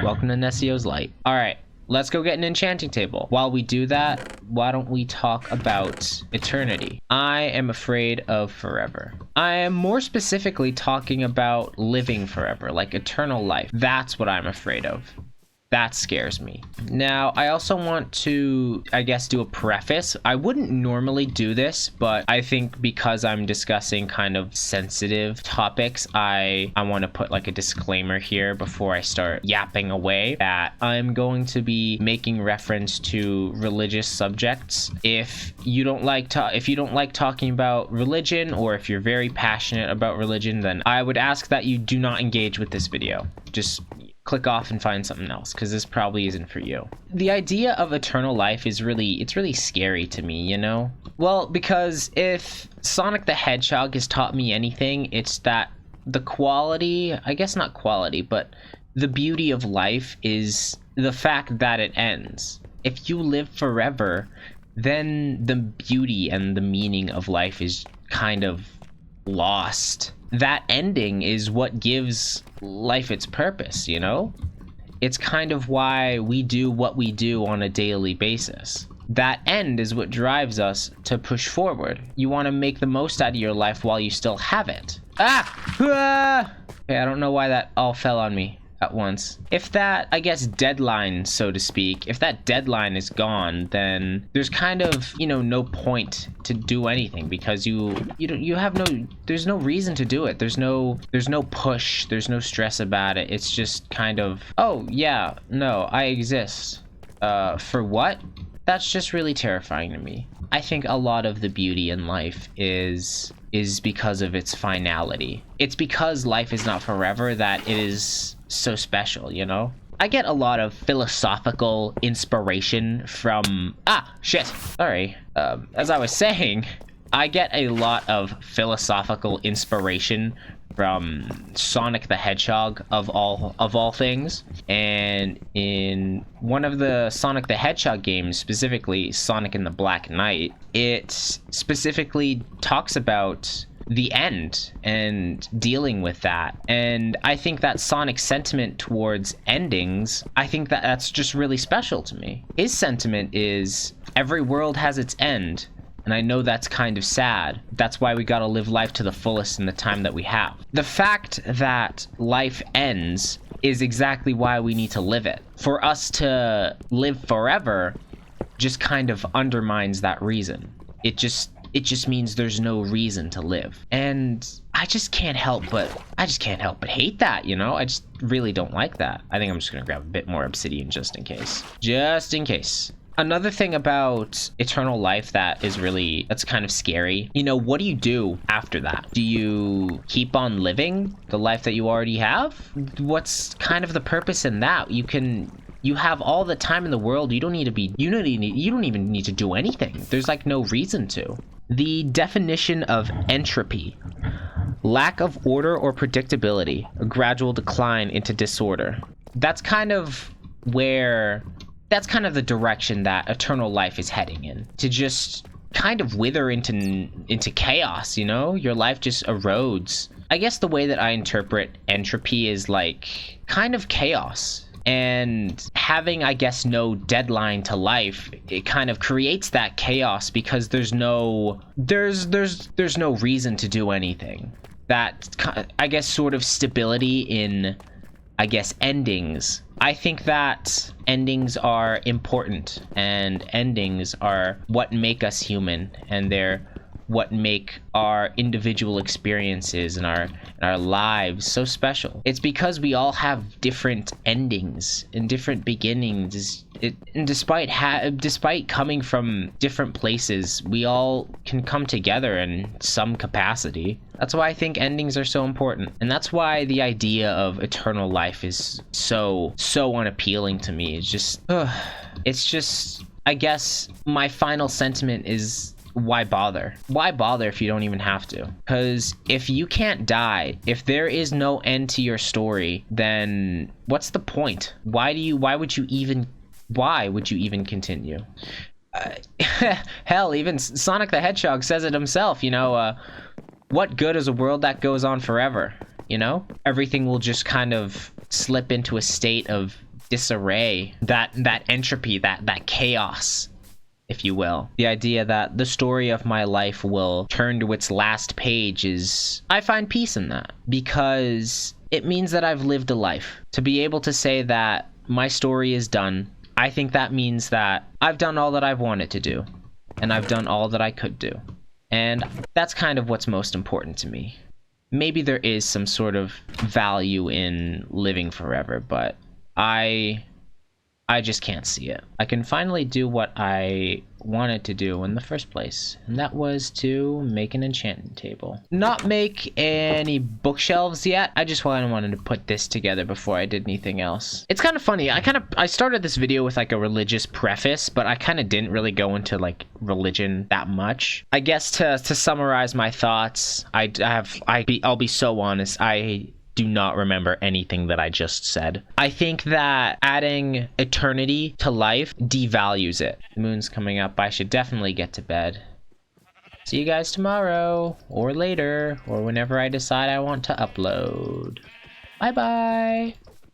Welcome to Nessio's Light. All right, let's go get an enchanting table. While we do that, why don't we talk about eternity? I am afraid of forever. I am more specifically talking about living forever, like eternal life. That's what I'm afraid of. That scares me. Now, I also want to, I guess, do a preface. I wouldn't normally do this, but I think because I'm discussing kind of sensitive topics, I want to put like a disclaimer here before I start yapping away that I'm going to be making reference to religious subjects. If you don't like talking about religion, or if you're very passionate about religion, then I would ask that you do not engage with this video. Just click off and find something else, because this probably isn't for you. The idea of eternal life is really scary to me, you know? Well, because if Sonic the Hedgehog has taught me anything, it's that the quality, I guess not quality, but the beauty of life is the fact that it ends. If you live forever, then the beauty and the meaning of life is kind of lost. That ending is what gives life its purpose, you know? It's kind of why we do what we do on a daily basis. That end is what drives us to push forward. You want to make the most out of your life while you still have it. Okay, I don't know why that all fell on me at once. If that, I guess, deadline, so to speak, if that deadline is gone, then there's kind of, you know, no point to do anything, because there's no reason to do it. There's no push, there's no stress about it. It's just kind of, oh yeah, no, I exist. For what? That's just really terrifying to me. I think a lot of the beauty in life is because of its finality. It's because life is not forever that it is so special, you know? I get a lot of philosophical inspiration from... Sorry. As I was saying, I get a lot of philosophical inspiration from Sonic the Hedgehog of all things. And in one of the Sonic the Hedgehog games, specifically Sonic and the Black Knight, it specifically talks about the end and dealing with that. And I think that Sonic's sentiment towards endings, I think that that's just really special to me. His sentiment is, every world has its end, and I know that's kind of sad. That's why we gotta live life to the fullest in the time that we have. The fact that life ends is exactly why we need to live it. For us to live forever just kind of undermines that reason. It just means there's no reason to live. And I just can't help but hate that, you know? I just really don't like that. I think I'm just gonna grab a bit more obsidian just in case. Just in case. Another thing about eternal life that's kind of scary. You know, what do you do after that? Do you keep on living the life that you already have? What's kind of the purpose in that? You have all the time in the world. You don't even need to do anything. There's like no reason to. The definition of entropy: lack of order or predictability, a gradual decline into disorder. That's kind of the direction that eternal life is heading in. To just kind of wither into chaos, you know? Your life just erodes. I guess the way that I interpret entropy is like kind of chaos. And having, I guess, no deadline to life, it kind of creates that chaos because there's no reason to do anything. That, I guess, sort of stability in, I guess, endings. I think that endings are important, and endings are what make us human, and they're what make our individual experiences and our lives so special. It's because we all have different endings and different beginnings. And despite coming from different places, we all can come together in some capacity. That's why I think endings are so important, and that's why the idea of eternal life is so unappealing to me. It's just I guess my final sentiment is, why bother? Why bother if you don't even have to? Because if you can't die, if there is no end to your story, then what's the point? Why would you even continue? Hell, even Sonic the Hedgehog says it himself, you know, what good is a world that goes on forever? You know, everything will just kind of slip into a state of disarray, that entropy, that chaos, if you will. The idea that the story of my life will turn to its last page I find peace in that, because it means that I've lived a life. To be able to say that my story is done, I think that means that I've done all that I've wanted to do, and I've done all that I could do. And that's kind of what's most important to me. Maybe there is some sort of value in living forever, but I just can't see it. I can finally do what I wanted to do in the first place, and that was to make an enchantment table. Not make any bookshelves yet. I just wanted to put this together before I did anything else. It's kind of funny. I started this video with like a religious preface, but I kind of didn't really go into like religion that much. I guess to summarize my thoughts, I'll be so honest. I do not remember anything that I just said. I think that adding eternity to life devalues it. The moon's coming up. I should definitely get to bed. See you guys tomorrow, or later, or whenever I decide I want to upload. Bye-bye.